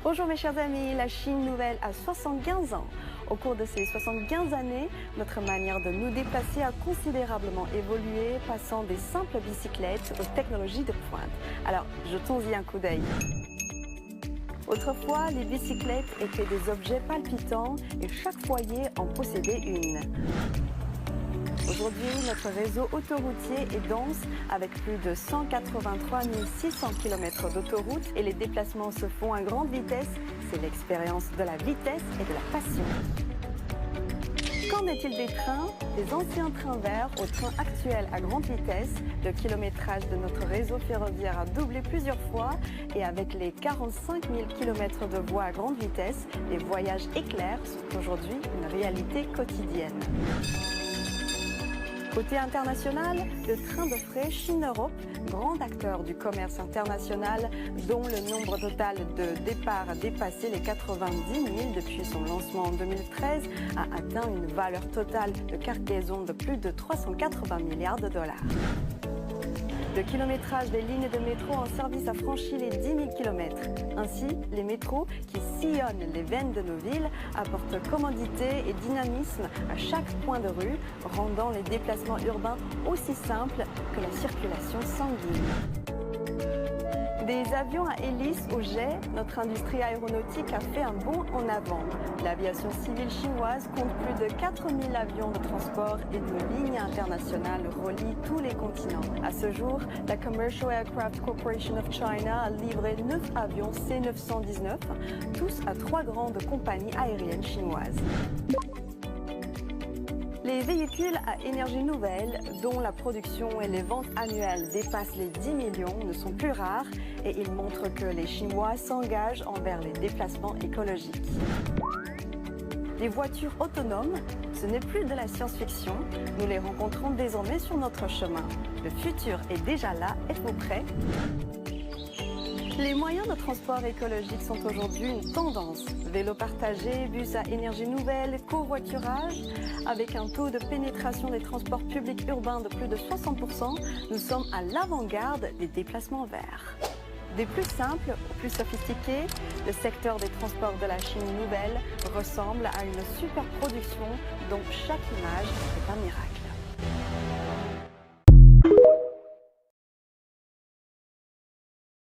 Bonjour mes chers amis, la Chine nouvelle a 75 ans. Au cours de ces 75 années, notre manière de nous déplacer a considérablement évolué, passant des simples bicyclettes aux technologies de pointe. Alors, jetons-y un coup d'œil. Autrefois, les bicyclettes étaient des objets palpitants et chaque foyer en possédait une. Aujourd'hui, notre réseau autoroutier est dense avec plus de 183 600 km d'autoroutes et les déplacements se font à grande vitesse. C'est l'expérience de la vitesse et de la passion. Qu'en est-il des trains? Des anciens trains verts aux trains actuels à grande vitesse. Le kilométrage de notre réseau ferroviaire a doublé plusieurs fois et avec les 45 000 km de voies à grande vitesse, les voyages éclairs sont aujourd'hui une réalité quotidienne. Côté international, le train de fret Chine-Europe, grand acteur du commerce international, dont le nombre total de départs a dépassé les 90 000 depuis son lancement en 2013, a atteint une valeur totale de cargaison de plus de 380 milliards de dollars. Le kilométrage des lignes de métro en service a franchi les 10 000 km. Ainsi, les métros, qui sillonnent les veines de nos villes, apportent commodité et dynamisme à chaque point de rue, rendant les déplacements urbains aussi simples que la circulation sanguine. Des avions à hélice au jet, notre industrie aéronautique a fait un bond en avant. L'aviation civile chinoise compte plus de 4000 avions de transport et de lignes internationales relient tous les continents. À ce jour, la Commercial Aircraft Corporation of China a livré 9 avions C919, tous à 3 grandes compagnies aériennes chinoises. Les véhicules à énergie nouvelle, dont la production et les ventes annuelles dépassent les 10 millions, ne sont plus rares et ils montrent que les Chinois s'engagent envers les déplacements écologiques. Les voitures autonomes, ce n'est plus de la science-fiction, nous les rencontrons désormais sur notre chemin. Le futur est déjà là, êtes-vous prêts ? Les moyens de transport écologique sont aujourd'hui une tendance. Vélo partagé, bus à énergie nouvelle, covoiturage. Avec un taux de pénétration des transports publics urbains de plus de 60%, nous sommes à l'avant-garde des déplacements verts. Des plus simples aux plus sophistiqués, le secteur des transports de la Chine nouvelle ressemble à une superproduction dont chaque image est un miracle.